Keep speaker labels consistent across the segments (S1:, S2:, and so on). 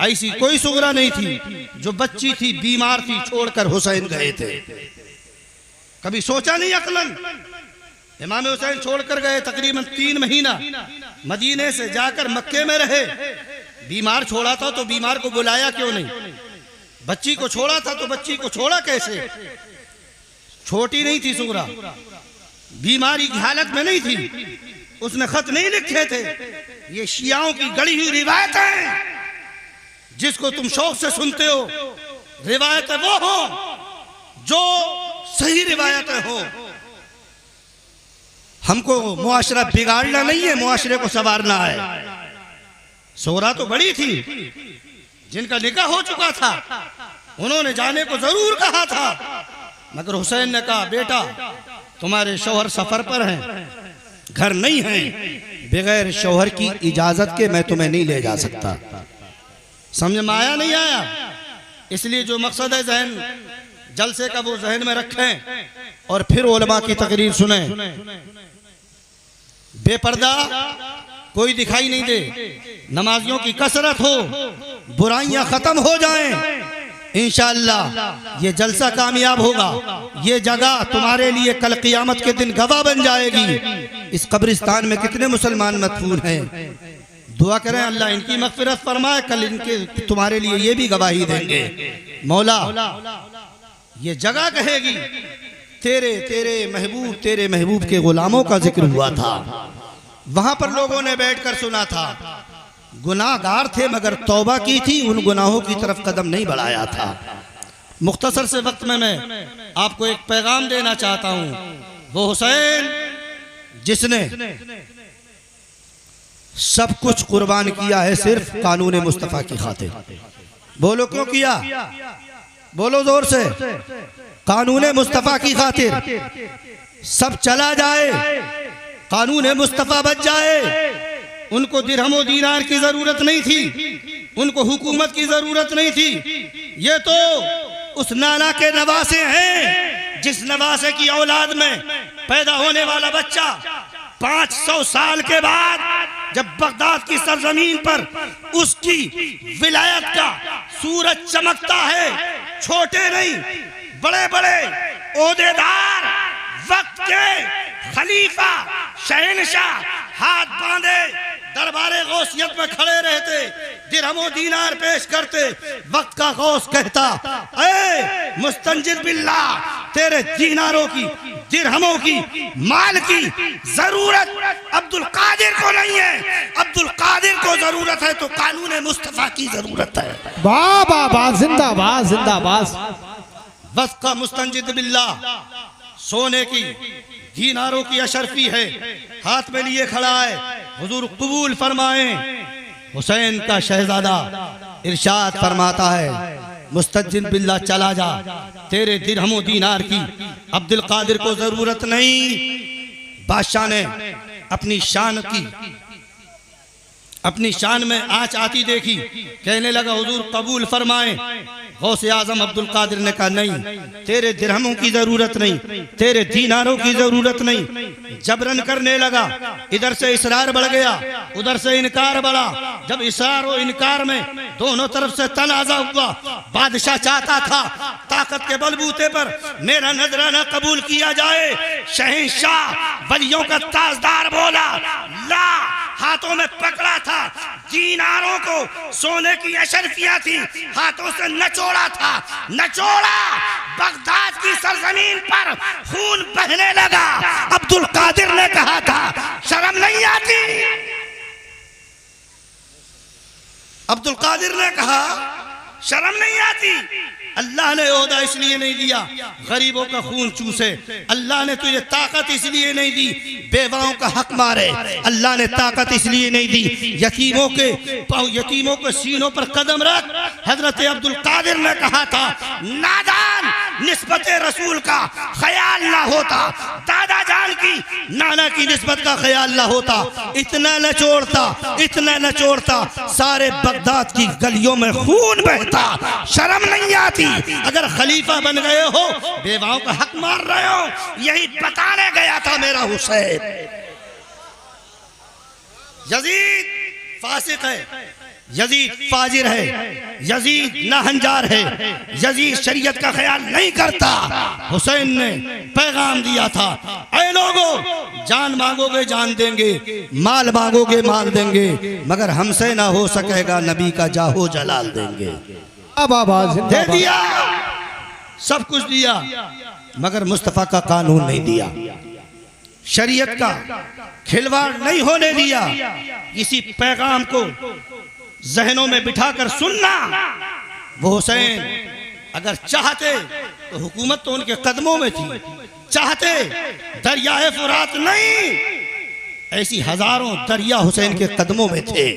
S1: ऐसी कोई सुगरा नहीं थी जो बच्ची थी, बीमार थी, छोड़कर हुसैन गए थे। कभी सोचा नहीं अकलन? इमाम हुसैन छोड़कर गए, तकरीबन 3 महीना मदीने से जाकर मक्के में रहे। बीमार छोड़ा था तो बीमार को बुलाया क्यों नहीं? बच्ची को छोड़ा था तो बच्ची को छोड़ा कैसे? छोटी नहीं थी सुगरा, बीमारी की हालत में नहीं थी, उसने खत नहीं लिखे थे। ये शियाओं की गढ़ी हुई रिवायत है, जिसको तुम शौक से सुनते हो। रिवायतें वो हो जो सही रिवायतें हो। हमको मुआशरा बिगाड़ना नहीं है, मुआशरे को संवारना है। सोरा तो बड़ी थी, जिनका निकाह हो चुका था, उन्होंने जाने को जरूर कहा था, मगर हुसैन ने कहा बेटा तुम्हारे शौहर सफर पर हैं, घर नहीं हैं, बगैर शौहर की इजाजत के मैं तुम्हें नहीं ले जा सकता। समझ में आया नहीं आया? इसलिए जो मकसद है जहन जलसे का वो जहन में रखें और फिर उलमा की तकरीर सुने। बेपर्दा कोई दिखाई नहीं दे, नमाजियों की कसरत हो, बुराइयां खत्म हो जाएं, इंशाअल्लाह ये जलसा कामयाब होगा। ये जगह तुम्हारे लिए कल क़ियामत के दिन गवाह बन जाएगी। इस कब्रिस्तान में कितने मुसलमान मदफून हैं, दुआ करें अल्लाह इनकी मग़फ़िरत फरमाए, कल इनके तुम्हारे लिए ये भी गवाही देंगे। मौला ये जगह कहेगी तेरे महबूब के गुलामों का जिक्र हुआ था। वहां पर लोगों ने बैठकर सुना था, गुनाहगार थे मगर तौबा की थी, उन गुनाहों की तरफ कदम नहीं बढ़ाया था। मुख्तसर से वक्त में मैं आपको एक पैगाम देना चाहता हूं। वो हुसैन जिसने सब कुछ कुर्बान किया है सिर्फ कानून मुस्तफा की खातिर। बोलो क्यों किया? बोलो जोर से। कानून मुस्तफा की खातिर सब चला जाए, कानून मुस्तफा बच जाए। उनको दिरहमो दीनार की जरूरत नहीं थी, उनको हुकूमत की जरूरत नहीं थी। ये तो उस नाना के नवासे हैं जिस नवासे की औलाद में पैदा होने वाला बच्चा 500 साल के बाद जब बगदाद की सरजमीन पर उसकी विलायत का सूरज चमकता है, छोटे नहीं बड़े बड़े ओहदेदार, वक्त के खलीफा, शहनशाह हाथ बांधे दरबारे गौसियत में खड़े रहते, दिरहमो दीनार पेश करते। वक्त का गौस कहता, ए मुस्तंजिर बिल्लाह, तेरे दीनारों की, दिरहमों की, माल की जरूरत अब्दुल कादिर को नहीं है। अब्दुल कादिर को जरूरत है तो कानून मुस्तफा की जरूरत है।
S2: वाह वाह वाह, जिंदाबाद जिंदाबाद।
S1: वक्त का मुस्तंजिर बिल्लाह सोने की दीनारों की अशरफी है, हाथ में लिए खड़ा है। हुजूर कबूल फरमाएं। हुसैन का शहजादा इरशाद फरमाता है, मुस्तंजिर बिल्लाह चला जा, तेरे दिरहमो दीनार की अब्दुल कादिर को जरूरत नहीं। बादशाह ने अपनी शान में आँच आती देखी, कहने लगा हुजूर कबूल फरमाएं। गौसे आजम अब्दुल कादिर ने कहा नहीं, तेरे दिरहमों की जरूरत नहीं, तेरे दीनारों की जरूरत नहीं। जबरन करने लगा, इधर से इसरार बढ़ गया, उधर से इनकार बढ़ा। जब इसरार और इनकार में दोनों तरफ से तनाजा हुआ, बादशाह चाहता था ताकत के बलबूते पर मेरा नजराना कबूल किया जाए। शहंशाह वलियों का ताजदार बोला, ला, हाथों में पकड़ा था दीनारों को, सोने की अशरफियां थी, हाथों से नचोड़ा था, नचोड़ा। बगदाद की सरजमीन पर खून बहने लगा। अब्दुल कादिर ने कहा था, शर्म नहीं आती? अब्दुल कादिर ने कहा, शर्म नहीं आती? अल्लाह ने ओहदा इसलिए नहीं दिया गरीबों का खून चूसे, अल्लाह ने तुझे ताकत इसलिए नहीं दी बेवाओं का हक मारे, अल्लाह ने ताकत इसलिए नहीं दी यतीमों के सीनों पर कदम रख। हजरत अब्दुल कादिर ने कहा था, नादान निस्बत रसूल का ख्याल ना होता, दादा जान की नाना की निस्बत का ख्याल ना होता, इतना न छोड़ता सारे बगदाद की गलियों में खून बहता। शर्म नहीं आती? अगर खलीफा बन गए हो, बेवाओं का हक मार रहे हो, यही बताने गया था मेरा हुसैन। यजीद फासिक है, यजीद फाजिर है, यजीद नाहंजार है, यजीद शरीयत का ख्याल नहीं करता। हुसैन ने पैगाम दिया था, ऐ लोगों, जान मांगोगे जान देंगे, माल मांगोगे माल देंगे, मगर हमसे ना हो सकेगा नबी का जाहो जलाल देंगे। दे दिया, सब कुछ दिया, मगर मुस्तफा का कानून नहीं दिया, शरीयत का खिलवाड़ नहीं होने दिया। इसी पैगाम को जहनों में बिठाकर सुनना। वो हुसैन अगर चाहते तो हुकूमत तो उनके कदमों में थी, चाहते दरियाए फुरात नहीं, ऐसी हजारों दरिया हुसैन के कदमों में थे।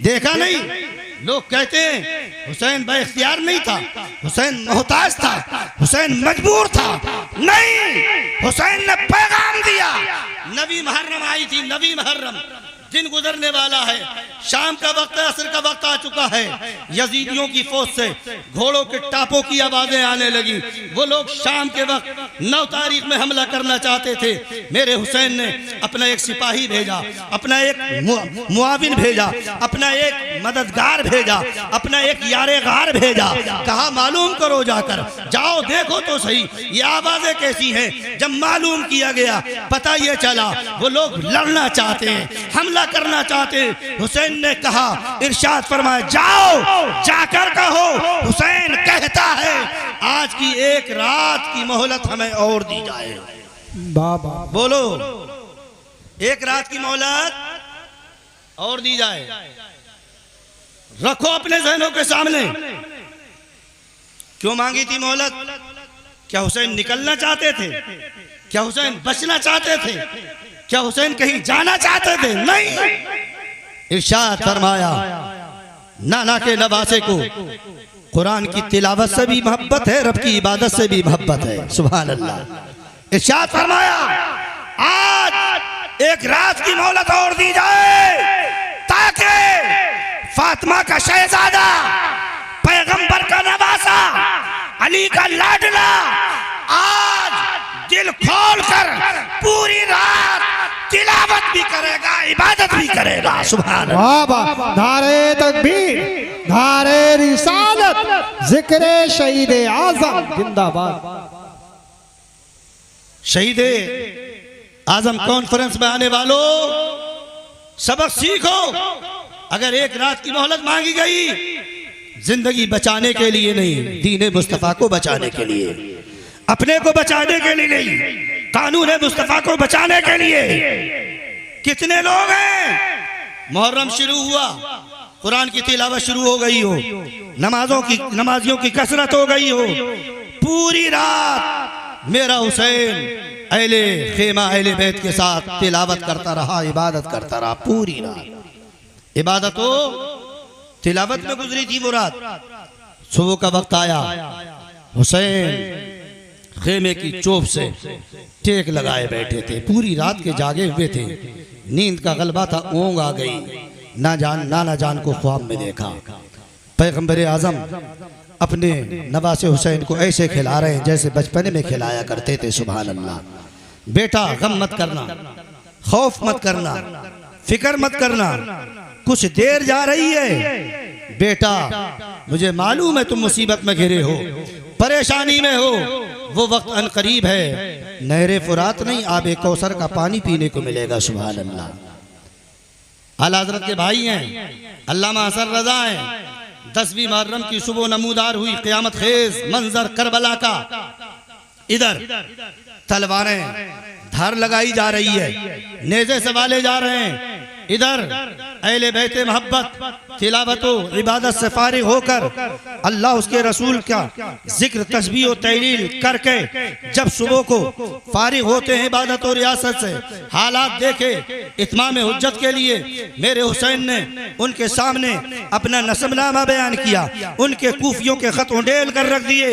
S1: देखा नहीं, लोग कहते हैं हुसैन बेइख्तियार नहीं था, हुसैन मोहताज था, हुसैन मजबूर था। नहीं, हुसैन ने पैगाम दिया। नबी मुहर्रम आई थी, नबी मुहर्रम, दिन गुजरने वाला है, शाम का वक्त है, असर का वक्त आ चुका है। यजीदियों की फौज से घोड़ों के टापों की आवाजें आने लगी। वो लोग शाम के वक्त 9 तारीख में हमला करना चाहते थे। मेरे हुसैन ने अपना एक सिपाही भेजा, अपना एक मुआविन भेजा, अपना एक मददगार भेजा, अपना एक यारे गार भेजा। कहा मालूम करो, जाकर जाओ देखो तो सही ये आवाजें कैसी हैं। जब मालूम किया गया, पता ये चला वो लोग लड़ना चाहते हैं, हमला करना चाहते। हुसैन ने कहा, इरशाद फरमाया, जाओ जाकर कहो हुसैन कहता है आज की एक रात की मोहलत हमें और दी जाए।
S2: बाबा
S1: बोलो, एक रात की मोहलत और दी जाए। रखो अपने जहनों के सामने। क्यों मांगी थी मोहलत? क्या हुसैन निकलना चाहते थे? क्या हुसैन बचना चाहते थे? क्या हुसैन कहीं जाना चाहते थे? नहीं। इरशाद फरमाया, नाना के नवासे को कुरान की तिलावत से भी मोहब्बत है, रब की इबादत से भी मोहब्बत है। सुभान अल्लाह। इरशाद फरमाया, आज एक रात की मोहलत और दी जाए ताकि फातिमा का शहजादा, पैगंबर का नवासा, अली का लाडला आज दिल खोल कर पूरी रात तिलावत भी करेगा, इबादत भी करेगा। सुभान अल्लाह।
S2: बाबा नारे तकबीर, नारे रिसालत, जिक्रे शहीद आजम जिंदाबाद।
S1: शहीद आजम कॉन्फ्रेंस में आने वालों, सबक सीखो। अगर एक रात की मोहलत मांगी गई, जिंदगी बचाने के लिए नहीं, दीन मुस्तफा को बचाने के लिए, अपने को बचाने के लिए नहीं, कानून मुस्तफा को बचाने के लिए। कितने लोग हैं, मुहर्रम शुरू हुआ, कुरान की तिलावत शुरू हो गई हो, नमाजियों की कसरत हो गई हो, पूरी रात मेरा हुसैन अहले खेमा अहले बैत के साथ तिलावत करता रहा, इबादत करता रहा। पूरी रात इबादत हो, तिलावत में गुजरी थी वो रात। सुबह का वक्त आया, हुसैन खेमे की चोप से टेक लगाए बैठे थे, पूरी रात के जागे हुए थे। नींद का गलबा था, ऊँग आ गई। नाना जान को ख्वाब में देखा, पैगंबर आजम अपने नवासे हुसैन को ऐसे खिला रहे हैं जैसे बचपन में खिलाया करते थे। सुभान अल्लाह। बेटा गम मत करना, खौफ मत करना, फिक्र मत करना, कुछ देर जा रही है। बेटा मुझे मालूम है तुम मुसीबत में घिरे हो, परेशानी में हो, वो वक्त अनकरीब है। नहरे फुरात नहीं, आबे कौसर का पानी पीने को मिलेगा। सुभान अल्लाह। आला हज़रत के भाई हैं, अल्लामा हसन रज़ा हैं। 10वीं मुहर्रम की सुबह नमूदार हुई क़यामत खेज मंजर करबला का। इधर तलवारें धार लगाई जा रही है, नेज़े सवाले जा रहे हैं। इधर अहले बैते मोहब्बत तिलावत व इबादत से फारिग होकर अल्लाह उसके रसूल का जिक्र तस्बीह व तहलील करके जब सुबह को फारिग होते हैं इबादत और रियासत से, हालात देखे इत्माम हुज्जत के लिए मेरे हुसैन ने उनके सामने अपना नस्बनामा बयान किया, उनके कूफियों के खत उंडेल कर रख दिए,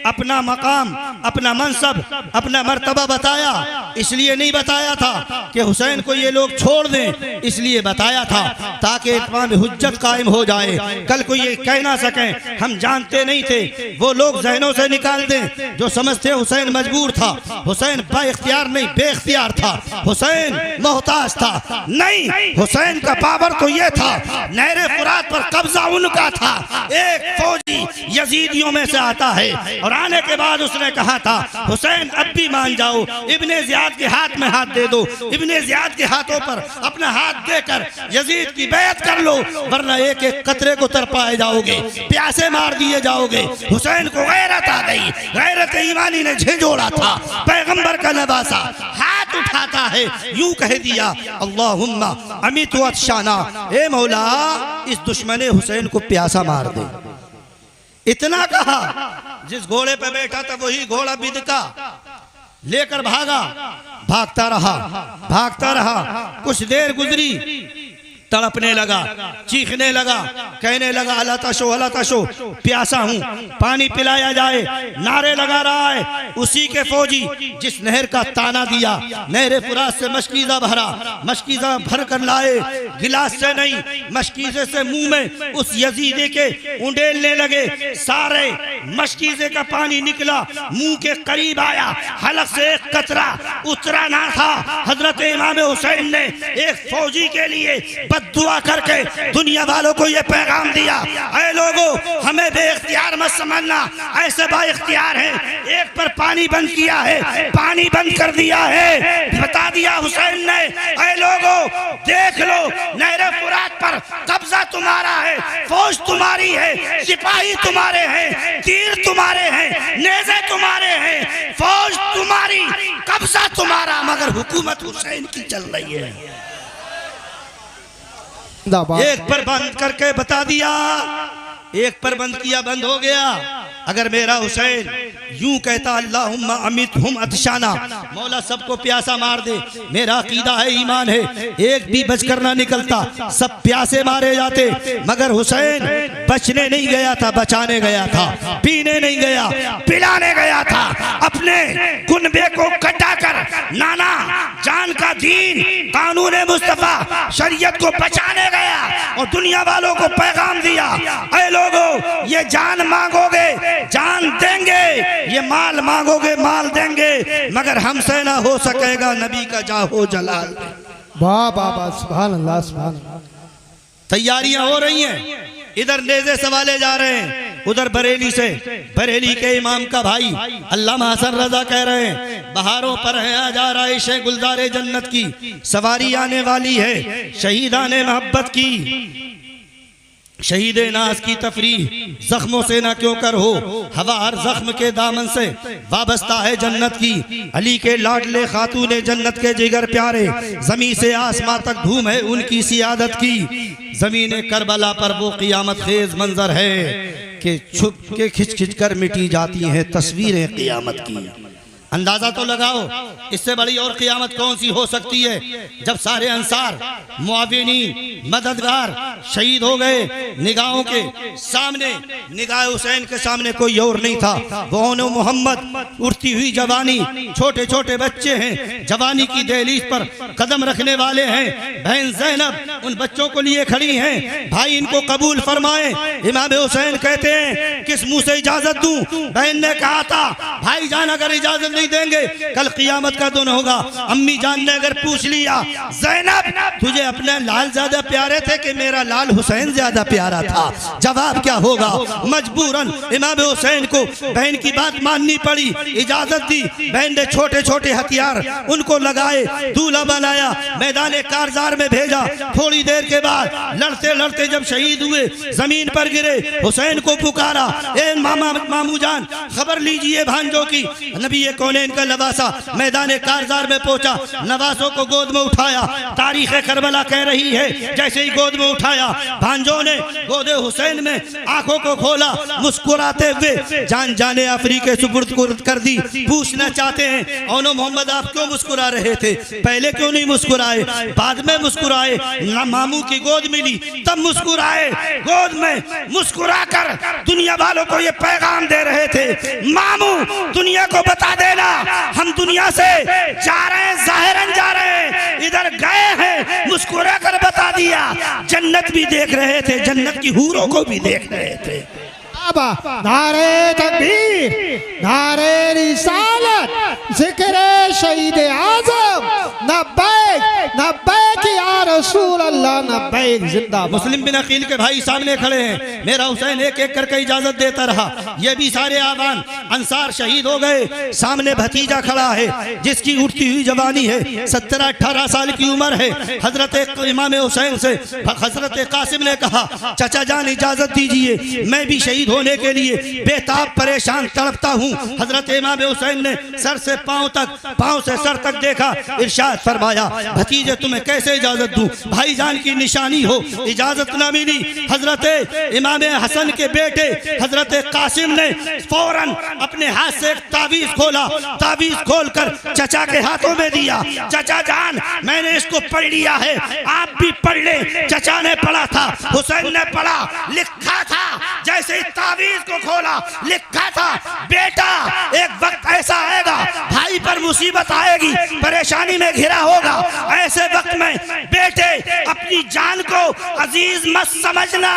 S1: अपना मकाम, अपना मनसब, अपना मर्तबा बताया। इसलिए नहीं बताया था कि हुसैन को ये लोग छोड़ दें, इसलिए इसलिए बताया था ताकि इत्माम हुज्जत कायम हो जाए। कल को ये कह ना सकें हम जानते नहीं थे, वो लोग जहनों से निकाल दें जो समझते हुसैन मजबूर था। हुसैन बाइख्तियार नहीं बेख्तियार था, हुसैन मोहताज था। नहीं, हुसैन का पावर तो ये था, नहरे फुरात पर कब्जा उनका था। एक फौजी यजीदियों में से आता है और आने के बाद उसने कहा था हुसैन अब भी मान जाओ, इब्ने ज़ियाद के हाथ में हाथ दे दो, इब्ने ज़ियाद के हाथों पर अपना हाथ देकर यजीद की बैत कर लो, वरना एक एक कतरे को तरपाए जाओगे, प्यासे मार दिए जाओगे। हुसैन को गैरत आ गई, गैरत ईमानी ने झिझोड़ा था। पैगंबर का नवासा हाथ उठाता है, यूं कह दिया अल्लाहुम्मा अमित व अतशाना, ए मौला इस दुश्मने हुसैन को प्यासा मार दे। इतना कहा, जिस घोड़े पे बैठा था वही घोड़ा बिदका लेकर भागा। भागता रहा, भागता रहा, कुछ देर गुजरी, तड़पने लगा, चीखने लगा, कहने लगा अला तशो अला तशो, प्यासा हूँ, पानी पिलाया जाए। नारे लगा रहा है उसी के फौजी जिस नहर का ताना दिया। नहर फुरात से मशकीज़ा भरा, मशकीज़ा भर कर लाए, गिलास से नहीं मशकीज़े से मुंह में उस यजीदी के उंडेलने लगे। सारे मशकीज़े का पानी निकला, मुंह के करीब आया, हलक से एक कतरा उतरा ना था। हजरत इमाम हुसैन ने एक फौजी के लिए दुआ करके दुनिया वालों को ये पैगाम दिया, ऐ लोगों हमें बेइख्तियार मत समझना, ऐसे बाइख्तियार हैं। एक पर पानी बंद किया है, पानी बंद कर दिया है, बता दिया हुसैन ने, ऐ लोगों देख लो नहरे फुरात पर कब्जा तुम्हारा है, फौज तुम्हारी है, सिपाही तुम्हारे हैं, तीर तुम्हारे हैं, नेज़े तुम्हारे हैं, फौज तुम्हारी, कब्जा तुम्हारा, मगर हुकूमत हुसैन की चल रही है। एक पर बंद करके बता दिया, एक पर बंद किया, बंद हो गया। अगर मेरा हुसैन यूं कहता अल्लाहुम्मा अमितहुम अतशाना, मौला सबको प्यासा मार दे, मेरा अकीदा है, ईमान है, एक भी बचकर ना निकलता, सब प्यासे मारे जाते। मगर हुसैन बचने नहीं गया था, बचाने गया था, पीने नहीं गया, पिलाने गया था। अपने कुनबे को कटाकर नाना जान का दीन कानून मुस्तफा शरीयत को बचाने गया और दुनिया वालों को पैगाम दिया, ऐ लोगों ये जान मांगोगे जान देंगे, ये माल मांगोगे माल देंगे, मगर हमसे ना हो सकेगा नबी का जाहो जलाल।
S2: वाह वाह वाह, सुभान अल्लाह सुभान अल्लाह।
S1: तैयारियां हो रही हैं, इधर नेज़े सवाले जा रहे हैं, उधर बरेली से बरेली के इमाम का भाई अल्लामा हसन रजा कह रहे हैं बहारों पर है आ जा रहा है गुलजारे जन्नत की सवारी आने वाली है, शहीदाने मोहब्बत की, शहीद नाज की तफरीह जख्मों से ना क्यों कर हो, हवा हर जख्म के दामन से वाबस्ता है जन्नत की। अली के लाडले खातूने जन्नत के जिगर प्यारे, जमी से आसमां तक धूम है उनकी सियादत की। जमीन करबला पर वो क़ियामत खेज मंजर है कि छुप के खिंच खिंच कर मिटी जाती हैं तस्वीरें क़ियामत की। अंदाजा तो लगाओ इससे बड़ी और क़ियामत कौन सी हो सकती है, जब सारे अंसार मुआविनी मददगार शहीद हो गए, निगाहों के सामने, निगाह हुसैन के सामने कोई और नहीं था। वो मोहम्मद उठती हुई जवानी, छोटे छोटे बच्चे हैं, जवानी की दहलीज पर कदम रखने वाले हैं, बहन ज़ैनब उन बच्चों को लिए खड़ी हैं, भाई इनको कबूल फरमाएं। इमाम हुसैन कहते हैं किस मुंह से इजाजत दूं, बहन ने कहा था भाई जान अगर इजाजत नहीं देंगे कल क़ियामत का दिन होगा। अम्मी जान ने अगर पूछ लिया ज़ैनब तुझे अपने लाल ज्यादा प्यारे थे कि मेरा लाल हुसैन ज्यादा प्यारा था, जवाब क्या होगा। मजबूरन इमाम हुसैन को बहन की बात माननी पड़ी, इजाजत दी, बहन ने छोटे छोटे हथियार उनको लगाए, दूल्हा बनाया, मैदान कारजार में भेजा। थोड़ी देर के बाद लड़ते लड़ते जब शहीद हुए जमीन पर गिरे, हुसैन को पुकारा, ए मामा मामू जान खबर लीजिए भांजों की। नबी कौनैन का नवासा मैदान कारजार में पहुंचा, नवासों को गोद में उठाया। तारीख करबला कह रही है जैसे ही गोद में उठाया भांजों ने गोद हुसैन में आंखों को खोला, मुस्कुराते हुए जान जाने अफरीके सुपुर्द कर दी। पूछना चाहते हैं औनो मोहम्मद आप क्यों मुस्कुरा रहे थे, पहले क्यों नहीं मुस्कुराए, बाद में मुस्कुराए, ना मामू की गोद मिली तब मुस्कुराए। गोद में मुस्कुरा कर दुनिया वालों को ये पैगाम दे रहे थे, मामू दुनिया को बता दे लेना, हम दुनिया से जा रहे हैं, जाहिरन जा रहे हैं, इधर गए हैं, मुस्कुरा कर बता दिया, जन्नत भी देख रहे थे, जन्नत की हूरों को भी देख रहे थे।
S2: नारे तकबीर, नारे रिसालत, जिक्र शहीद आजम, नब्बैक नब्बैक या रसूल अल्लाह, नब्बैक जिंदा।
S1: मुस्लिम बिन अकील के भाई सामने खड़े हैं, मेरा हुसैन एक एक करके इजाजत देता रहा, ये भी सारे आवान अंसार शहीद हो गए। सामने भतीजा खड़ा है जिसकी उठती हुई जवानी है, 17-18 साल की उम्र है। हजरत इमाम हुसैन से हजरत कासिम ने कहा, चाचा जान इजाजत दीजिए, मैं भी शहीद होने के लिए बेताब परेशान तड़पता हूँ। हजरत इमाम हुसैन ने सर से पांव तक, पांव से सर तक देखा, इरशाद फरमाया, भतीजे तुम्हें कैसे इजाजत दूं, भाईजान की निशानी हो, इजाजत ना मिली। हजरत इमाम हसन के बेटे हजरत कासिम ने फौरन अपने हाथ से एक तावीज खोला, तावीज खोलकर चचा के हाथों में दिया, चचा जान मैंने इसको पढ़ लिया है, आप भी पढ़ ले। चचा ने पढ़ा था, हुसैन ने पढ़ा, लिखा था, जैसे तावीज को खोला लिखा था, बेटा एक वक्त ऐसा आएगा भाई पर मुसीबत आएगी, परेशानी में घिरा होगा, ऐसे वक्त में बेटे अपनी जान को अजीज मत समझना,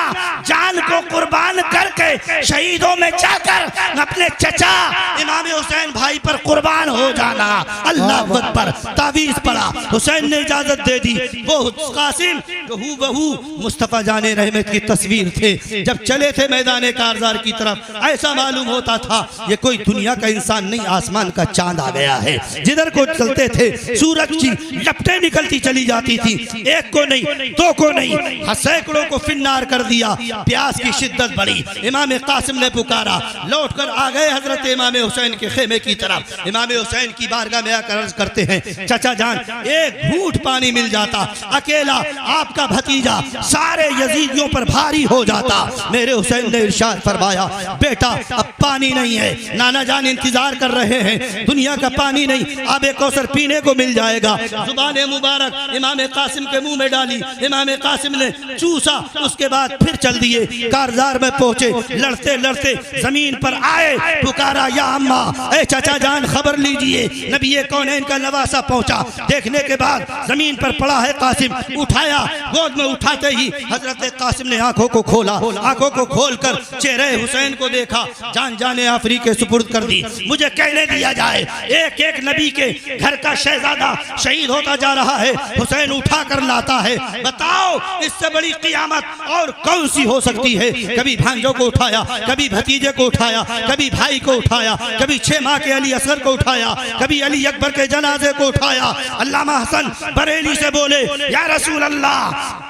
S1: जान को कुर्बान करके शहीदों में जाकर अपने चचा इमाम हुसैन भाई पर कुर्बान हो जाना। अल्लाह अकबर। तावीज पढ़ा, हुसैन ने इजाजत दे दी। वो कासिम हूबहू मुस्तफा जाने रहमत की तस्वीर थे, जब चले थे मैदान कारजार की तरफ, ऐसा मालूम होता था ये कोई दुनिया का इंसान नहीं, आसमान का चांद आ गया है। जिधर को चलते थे सूरज की लपटें निकलती चली जाती थी, एक को नहीं, दो को नहीं, सैकड़ों को फिन्नार कर दिया। प्यास की शिद्दत बढ़ी, इमाम कासिम ने पुकारा, लौटकर आ गए हजरत इमाम हुसैन के खेमे की तरफ। इमाम हुसैन की बारगाह में आकर अर्ज करते हैं, चाचा जान एक घूंट पानी मिल जाता, अकेला आपका भतीजा सारे यजीदियों पर भारी हो जाता। मेरे हुसैन ने इरशाद फरमाया, बेटा अब पानी नहीं है, नाना जान इंतजार कर रहे हैं, दुनिया का पानी नहीं, आबे कौसर पीने को मिल जाएगा। जुबान मुबारक इमाम कासिम के मुंह में डाली, इमाम कासिम ने चूसा, उसके बाद फिर चल दिए। कारजार में पहुंचे, लड़ते लड़ते जमीन पर आए, पुकारा या अम्मा, ए चाचा जान खबर लीजिए, नबी कौनैन का नवासा पहुंचा। देखने के बाद जमीन पर पड़ा है कासिम, उठाया, गोद में उठाते ही हजरत कासिम ने आंखों को खोला, आंखों को खोलकर चेहरे हुसैन को देखा, जान जाने आफरी के सुपुर्द कर दी। मुझे कहने दिया जाए, एक एक नबी के घर का शहजादा शहीद होता जा रहा है, हुसैन उठा कर लाता है। बताओ इससे बड़ी क़ियामत और कौन सी हो सकती है। कभी भांजों को उठाया, कभी भतीजे को उठाया, कभी भाई को उठाया, कभी 6 माह के अली असगर को उठाया, कभी अली अकबर के जनाजे को उठाया। अल्लामा हसन बरेली से बोले, या रसूल अल्लाह,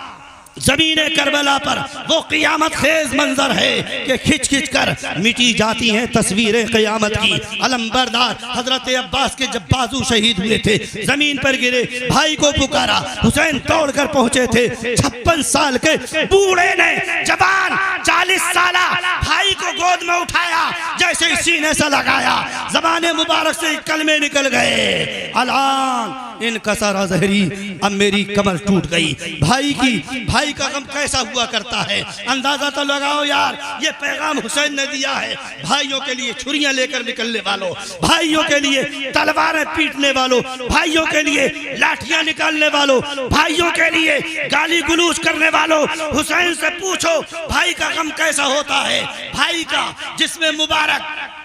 S1: ज़मीने करबला पर वो क़ियामत खेज मंजर है कि खिंच खिंच कर मिटी जाती हैं तस्वीरें क़ियामत की। अलमबरदार हजरत अब्बास के जब बाजू शहीद हुए थे, जमीन पर गिरे, भाई को पुकारा, हुसैन दौड़ कर पहुंचे थे। 56 साल के बूढ़े ने जवान 40 साल भाई को गोद में उठाया, जैसे सीने से लगाया, ज़बाने मुबारक से कलमे निकल गए, अलान इन कसरा ज़हरी, अब मेरी कमर टूट गई। भाई का गम कैसा हुआ करता है, अंदाजा तो लगाओ यार। ये पैगाम हुसैन ने दिया है भाइयों के लिए छुरियां लेकर निकलने वालों, भाइयों के लिए तलवारें पीटने वालों, भाइयों के लिए लाठियां निकालने वालों, भाइयों के लिए गाली गुलूज करने वालों। हुसैन से पूछो भाई का गम कैसा होता है, भाई का जिसमें मुबारक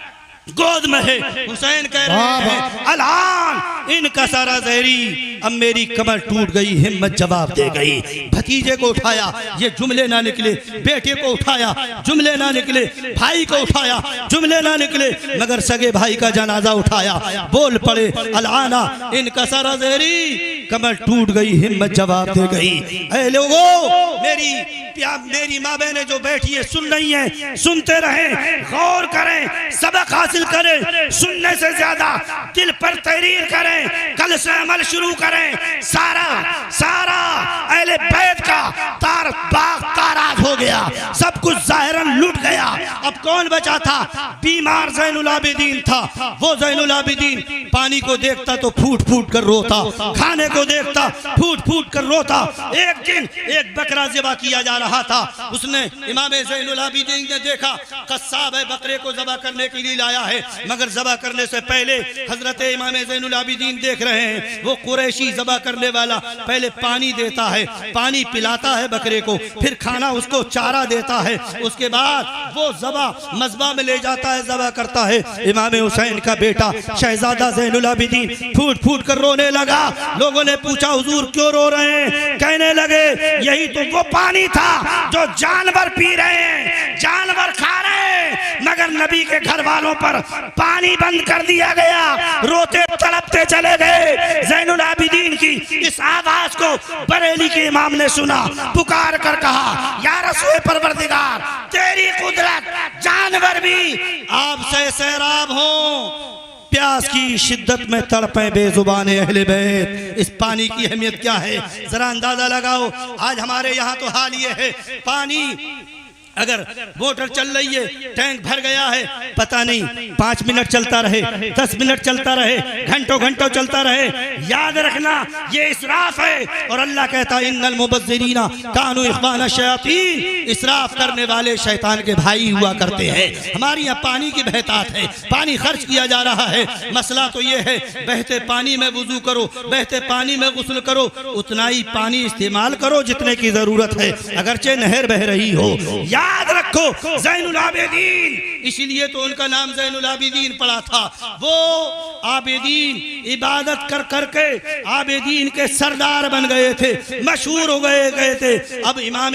S1: गोद में है। हुसैन कह रहे हैं, अलान इनका सारा ज़हरी, अब मेरी कमर टूट गई, हिम्मत जवाब दे गई। भतीजे को उठाया, ये जुमले ना निकले, बेटे को उठाया, जुमले ना निकले, भाई को उठाया, जुमले ना निकले, मगर सगे भाई का जनाजा उठाया, बोल पड़े, अलाना इनका सारा ज़हरी, कमर टूट गई, हिम्मत जवाब दे गई। ऐ लोगों, मेरी माँ बहनें जो बैठी है सुन रही हैं, सुनते रहें, गौर करें, सबक हासिल करें, सुनने से ज्यादा दिल पर तहरीर करें, कल से अमल शुरू करें। सारा अहले बैत का ताराज हो गया, सब कुछ ज़ाहिरन लुट गया। अब अब कौन बचा था? बीमार ज़ैनुल आबिदीन था। वो ज़ैनुल आबिदीन पानी को देखता तो फूट फूट कर रोता, खाने को देखता फूट फूट कर रोता। एक दिन एक बकरा ज़िबा किया जा रहा था, उसने इमाम ज़ैनुल आबिदीन ने देखा कस्साब है बकरे को ज़बा करने के लिए लाया है, मगर ज़बा करने से पहले हजरत इमाम ज़ैनुल आबिदीन देख रहे हैं वो कुरैशी ज़बा करने वाला पहले पानी देता है, पानी पिलाता है बकरे को, फिर खाना उसको चारा देता है, उसके बाद वो ज़बा मज़बा में ले जाता है, ज़बा करता है। इमाम हुसैन का बेटा शहजादा ज़ैनुल आबिदीन फूट फूट कर रोने लगा। लोगों ने पूछा हुजूर क्यों रो रहे हैं? कहने लगे यही तो वो पानी था जो जानवर पी रहे हैं, जानवर खा रहे हैं, मगर नबी के घर वालों पर पानी बंद कर दिया गया। रोते तड़पते चले गए। ज़ैनुल आबिदीन की इस आवाज को बरेली के इमाम ने सुना, पुकार कर कहा या रसूल परवरदिगार तेरी कुदरत, जानवर भी आपसे सैराब हो, प्यास की शिद्दत में तड़पे बेजुबाने अहले बैत। इस पानी की अहमियत क्या है जरा अंदाजा लगाओ। आज हमारे यहाँ तो हाल ये है, पानी अगर मोटर चल रही है, टैंक भर गया है, पता नहीं 5 मिनट चलता रहे, 10 मिनट चलता रहे, घंटों घंटों चलता रहे, याद रखना ये इसराफ है। और अल्लाह कहता है इन्नल मुबज़्ज़िरीना कानू इख्वाना शयातीन, इसराफ करने वाले शैतान के भाई हुआ करते हैं। हमारी यहाँ पानी की बहतात है, पानी खर्च किया जा रहा है। मसला तो ये है बहते पानी में वुजू करो, बहते पानी में गुस्ल करो, उतना ही पानी इस्तेमाल करो जितने की जरूरत है, अगरचे नहर बह रही हो। याद रखो ज़ैनुल आबिदीन, इसीलिए तो उनका नाम ज़ैनुल आबिदीन पड़ा था। वो आबिदीन इबादत कर करके आबिदीन के सरदार बन गए थे, मशहूर हो गए थे। अब इमाम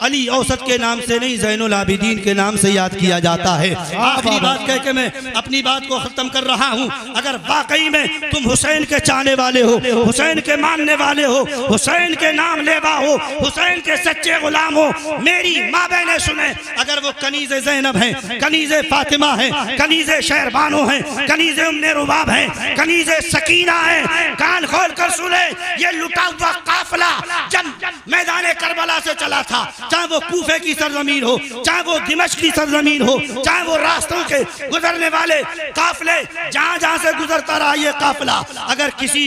S1: अली औसत के नाम से नहीं, ज़ैनुल आबिदीन के नाम से याद किया जाता है। आखिरी बात कह के मैं अपनी बात को खत्म कर रहा हूँ। अगर वाकई में तुम हुसैन के चाहने वाले हो, हुसैन के मानने वाले हो, हुसैन के नाम लेवा हो, हुसैन के सच्चे गुलाम हो, मेरी माँ बहने सुने, अगर वो कनीज़े ज़ैनब हैं, कनीज़े फातिमा हैं, कनीज़े शहरबानो हैं, कनीज़े उम्मे रुबाब हैं, कनीज़े सकीना हैं, कान खोल कर सुने। ये लुटा हुआ काफिला जब मैदान करबला से चला था, चाहे वो कूफे की सरजमीन हो, चाहे वो दिमश्क की सरजमीन हो, चाहे वो रास्तों के गुजरने वाले काफिले जहाँ जहाँ से गुजरता रहा ये काफिला, अगर किसी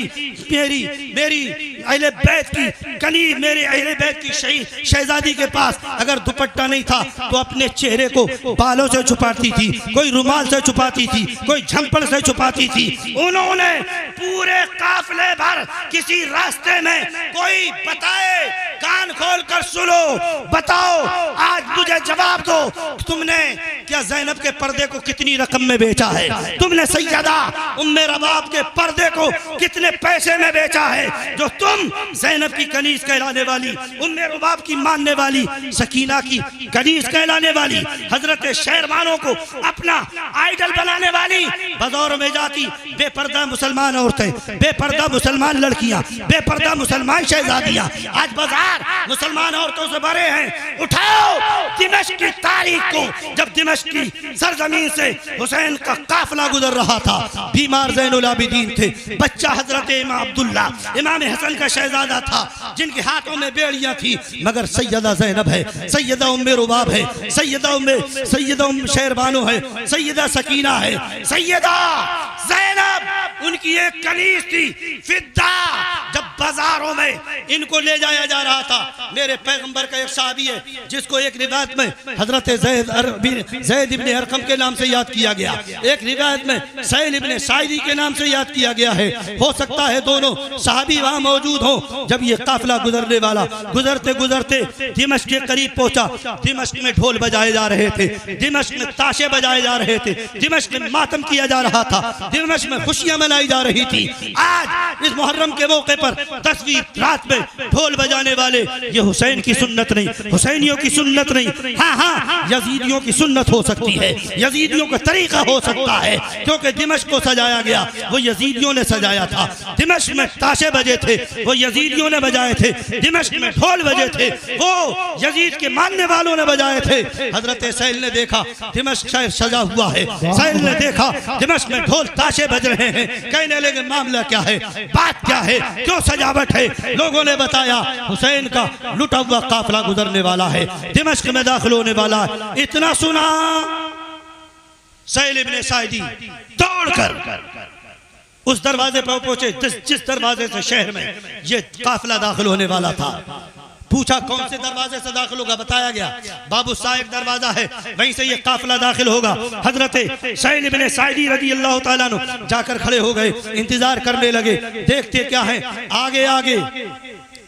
S1: मेरी अहले बैत की कनी, मेरे अहले बैत की शहजादी के पास अगर दुपट्टा नहीं था तो अपने चेहरे को बालों से छुपाती थी, कोई रुमाल से छुपाती थी, कोई झंपड़ से छुपाती थी। उन्होंने पूरे काफिले भर किसी रास्ते में कोई बताए, कान खोल कर सुनो, बताओ आज मुझे जवाब दो, तुमने क्या ज़ैनब के पर्दे को कितनी रकम में बेचा है? तुमने सैयदा उम्मे रबाब के पर्दे को कितने पैसे में बेचा है? जो तुम ज़ैनब की कनीज़ कहलाने वाली, उम्मे रबाब की मानने वाली, सकीना की कनीज़ कहलाने वाली, हजरत शहरबानों को अपना आइडल बनाने वाली, बाजारों में जाती बेपर्दा मुसलमान औरतें, बेपर्दा मुसलमान लड़कियां, बेपर्दा मुसलमान शहजादियां, आज बाजार मुसलमान औरतों से भरे हैं। उठाओ दिमश्क की तारीख को, जब दिमश्क की सरजमीन से हुसैन का काफिला गुजर रहा था, बीमार ज़ैनुल आबिदीन थे, बच्चा हजरत इमाम अब्दुल्ला इमाम हसन का शहजादा था, जिनके हाथों में बेड़ियां थी, मगर सैयदा ज़ैनब है, सैयदा उम्मे रुबाब है, सैयदा उम्मे शहरबानो है, सैयदा सकीना है, सैयदा ज़ैनब उनकी एक कनीज़ थी फिद्दा। जब बाजारों में इनको ले जाया जा रहा था, मेरे पैगंबर का एक सहाबी है जिसको एक रिवायत में हजरत ज़ैद इब्ने अरकम के नाम से याद किया गया, एक रिवायत में सैल इब्ने साइदी के नाम से याद किया गया है। हो सकता है दोनों सहाबी वहां मौजूद हो। जब ये काफिला गुजरने वाला गुजरते गुजरते दिमश्क के करीब पहुंचा, दिमश्क में ढोल बजाए जा रहे थे, दिमश्क में ताशे बजाए जा रहे थे, दिमश्क में मातम किया जा रहा था, दिमश्क में खुशियां मनाई जा रही थी। आज इस मुहर्रम के मौके पर 10वीं रात में ढोल बजाने वाले, ये हुसैन की सुन्नत नहीं, हुसैनियों की सुन्नत नहीं। हाँ यजीदियों की सुन्नत हो सकती है, यजीदियों का तरीका हो सकता है, क्योंकि दिमश्क को सजाया गया वो यजीदियों ने सजाया था। दिमश्क में ताशे बजे थे वो यजीदियों ने बजाए थे, दिमश्क में ढोल बजे थे वो यजीद के मानने वालों ने बजाए थे। हजरत सैल ने देखा दिमश्क शहर सजा हुआ है, सैल ने देखा दिमश्क में ढोल ताशे बज रहे हैं, कहने लगे मामला क्या है, बात क्या है, क्यों सजावट है? लोगों ने बताया हुसैन का लुटा हुआ काफिला गुजरने वाला है, दिमश्क में दाखिल होने वाला है। इतना सुना सैल इब्ने साइदी दौड़कर उस दरवाजे पर पहुंचे जिस दरवाजे से शहर में ये काफिला दाखिल होने वाला था। पूछा कौन से दरवाजे से दाखिल होगा, बताया गया बाबू साहिब दरवाजा है, वहीं से ये काफिला दाखिल होगा। हजरत सैल इब्ने साइदी रजी अल्लाह ताला अन्हु जाकर खड़े हो गए, इंतजार करने लगे। देखते क्या है, आगे आगे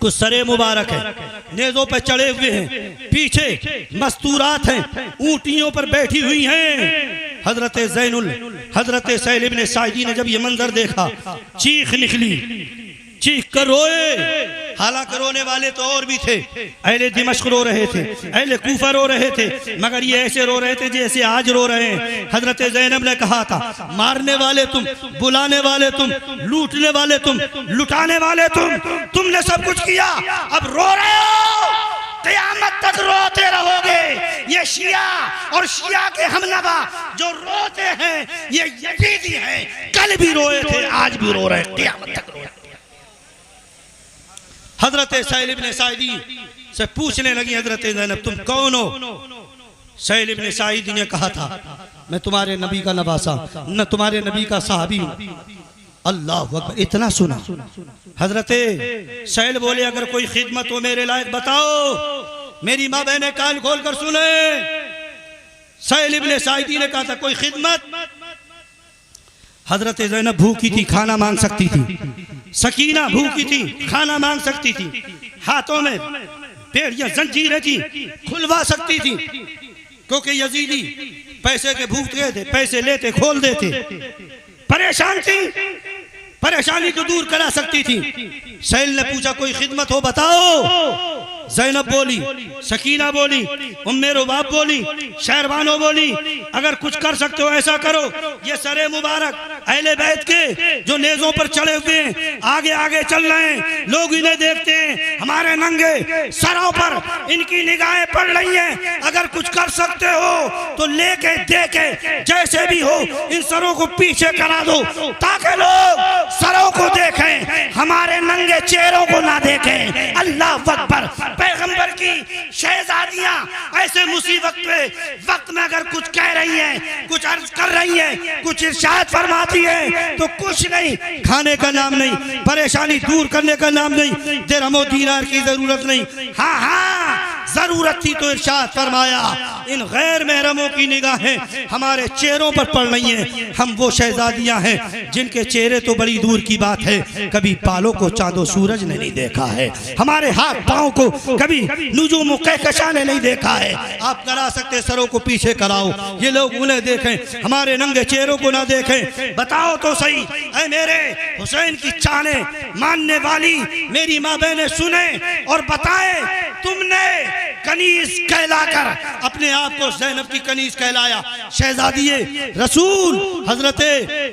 S1: कुछ सरे मुबारक है, नेज़ों पे चढ़े हुए हैं, पीछे मस्तूरात हैं, ऊंटियों पर बैठी हुई हैं। हजरत सैल इब्ने साइदी ने जब ये मंजर देखा, चीख निकली, चीख कर रोए। हालांकि रोने वाले तो और भी थे, अहले दिमश्क रो रहे थे, अहले कूफा रो रहे थे, मगर ये ऐसे रो रहे थे जैसे आज रो रहे हैं। हजरत ज़ैनब ने कहा था, मारने वाले तुम, बुलाने वाले तुम, लूटने वाले तुम, लुटाने वाले तुमने सब कुछ किया, अब रो रहे हो, क़यामत तक रोते रहोगे। ये शिया और शिया के हमनवा जो रोते हैं ये यजीदी हैं, कल भी रोए थे, आज भी रो रहे, क़यामत तक रोए। हजरत सैल इब्ने साइदी से पूछने लगी हजरत ज़ैनब, तुम कौन हो? सैल इब्ने साइदी ने कहा था, मैं तुम्हारे नबी का नवासा, न तुम्हारे नबी का साहबी हूं। अल्लाह अकबर, इतना सुना। हजरत सैल बोले, अगर कोई खिदमत हो मेरे लायक बताओ। मेरी माँ बहने कान खोल कर सुने। सैल इब्ने साइदी ने कहा था, कोई खिदमत? हजरत ज़ैनब भूखी थी, खाना मांग सकती थी, सकीना भूखी थी, खाना मांग सकती थी, हाथों में बेड़ियां जंजीरें थी, खुलवा सकती थी, क्योंकि यजीदी पैसे के भूख गए थे, पैसे लेते खोल देते। परेशान थी, परेशानी को दूर करा सकती थी। सैल ने पूछा, कोई खिदमत हो बताओ। ज़ैनब बोली, सकीना बोली, उम्मे रुबाब बोली, शहरबानो बोली, अगर कुछ कर सकते हो ऐसा करो। ये सरे मुबारक अहले बैत के जो नेज़ों पर चढ़े हुए हैं, आगे आगे चल रहे हैं, लोग इन्हें देखते हैं, हमारे नंगे सरों पर इनकी निगाहें पड़ रही हैं। अगर कुछ कर सकते हो तो लेके देके जैसे भी हो इन सरों को पीछे करा दो, ताकि लोग सरों को देखें, हमारे नंगे चेहरों को ना देखें। अल्लाह अकबर। पैगंबर की शहजादियां ऐसे मुसीबत पे वक्त में अगर कुछ कह रही हैं, कुछ अर्ज कर रही हैं, कुछ इरशाद फरमाती हैं, तो कुछ नहीं, खाने का नाम नहीं, परेशानी दूर करने का नाम नहीं, दिरहमो दीनार की जरूरत नहीं। हाँ हाँ जरूरत थी तो इरशाद फरमाया, इन गैर महरमों की निगाहें हमारे चेहरों पर पड़ रही हैं। हम वो शहजादियां हैं जिनके चेहरे तो बड़ी दूर की बात है, कभी बालों को चांदो सूरज ने नहीं देखा है, हमारे हाथ पांव को कभी नुजूम कहकशा ने नहीं देखा है। आप करा सकते, सरों को पीछे कराओ, ये लोग उन्हें देखें, हमारे नंगे चेहरों को ना देखें। बताओ तो सही, ऐ मेरे हुसैन की चाहने मानने वाली मेरी माँ बहनें सुने और बताएं, तुमने कनीज कहलाकर अपने आप को ज़ैनब की कनीज कहलाया, शहजादिये रसूल हजरत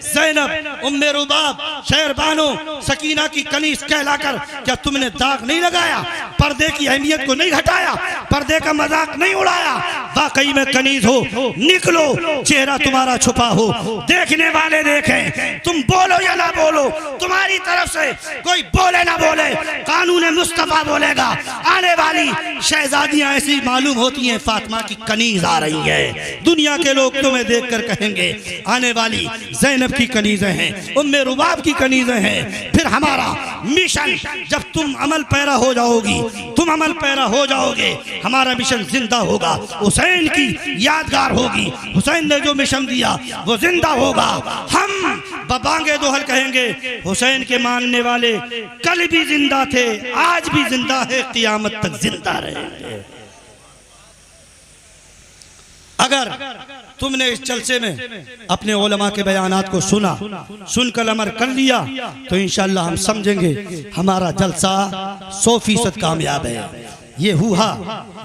S1: ज़ैनब उम्मे रुबाब शहरबानो सकीना की कनीज कहलाकर क्या तुमने दाग नहीं लगाया, पर्दे की अहमियत को नहीं घटाया, पर्दे का मजाक नहीं उड़ाया? वाकई में कनीज हो, निकलो, चेहरा तुम्हारा छुपा हो, देखने वाले देखें, तुम बोलो या ना बोलो, तुम्हारी तरफ से कोई बोले ना बोले, कानून मुस्तफा बोलेगा। आने वाली शहजादियां ऐसी मालूम होती हैं, फातिमा की कनीज आ रही है, दुनिया के लोग तुम्हें देखकर कहेंगे आने वाली ज़ैनब की कनीजें हैं, उम्मे रुबाब की कनीजें हैं। फिर हमारा मिशन, जब तुम अमल पैरा हो जाओगी, तुम अमल पैरा हो जाओगे, हमारा मिशन जिंदा होगा, हुसैन की यादगार होगी, हुसैन ने जो मिशन दिया वो जिंदा होगा। हम बबांगे दोहल कहेंगे, हुसैन के मानने वाले कल भी जिंदा थे, आज भी जिंदा है, क़यामत तक जिंदा रहेंगे। अगर तुमने इस जलसे में अपने उलमा के बयानात को सुना, सुनकर अमल कर लिया, तो इंशाअल्लाह हम समझेंगे हमारा जलसा 100% कामयाब है। ये हुआ,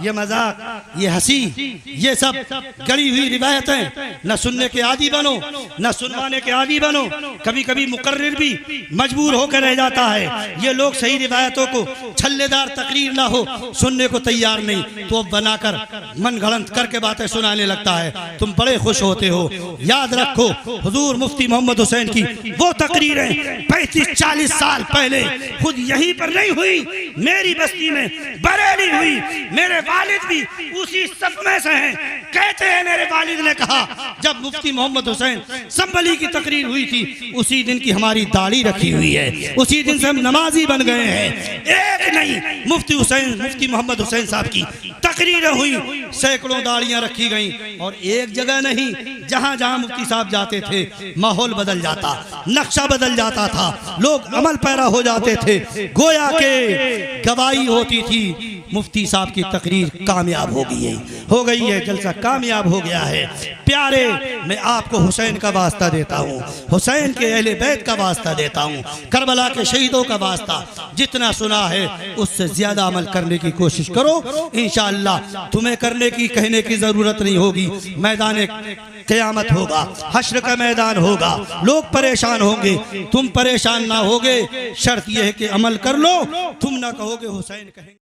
S1: ये मजाक, ये हंसी, ये सब गड़ी हुई रिवायतें न सुनने के आदी बनो, न सुनवाने के आदी बनो। कभी कभी मुकर्रिर भी मजबूर होकर रह जाता है। ये लोग सही रिवायतों को छल्लेदार तकरीर ना हो, सुनने को तैयार नहीं, तो अब बनाकर मन गढ़ंत करके बातें सुनाने लगता है। तुम बड़े खुश होते हो। याद रखो, हुजूर मुफ्ती मोहम्मद हुसैन की वो तकरीरें 35-40 साल पहले खुद यहीं पर नहीं हुई, मेरी बस्ती में बरेली हुई, मेरे वालिद भी उसी सफ में से हैं। कहते हैं मेरे वालिद ने कहा जब मुफ्ती मोहम्मद हुसैन संभली की तकरीर हुई थी उसी दिन की हमारी दाढ़ी रखी हुई है, उसी दिन से हम नमाजी बन गए हैं। एक नहीं मुफ्ती मोहम्मद हुसैन साहब की तकरीरें हुई, सैकड़ों दाढ़ियां रखी गई और एक जगह नहीं, जहां जहां मुफ्ती साहब जाते थे माहौल बदल जाता, नक्शा बदल जाता था, लोग अमल पैरा हो जाते थे। गोया के गवाही होती थी मुफ्ती साहब की तकरीर कामयाब हो गई है, जलसा कामयाब हो गया है। प्यारे, मैं आपको हुसैन का वास्ता देता हूँ, हुसैन के अहले बैत का वास्ता देता हूँ, करबला के शहीदों का वास्ता। जितना सुना है उससे ज्यादा अमल करने की कोशिश करो, इंशाअल्लाह तुम्हें करने की कहने की जरूरत नहीं होगी। मैदान क़यामत होगा, हश्र का मैदान होगा, लोग परेशान होंगे, तुम परेशान ना होगे। शर्त यह है कि अमल कर लो, तुम ना कहोगे हुसैन कहेंगे।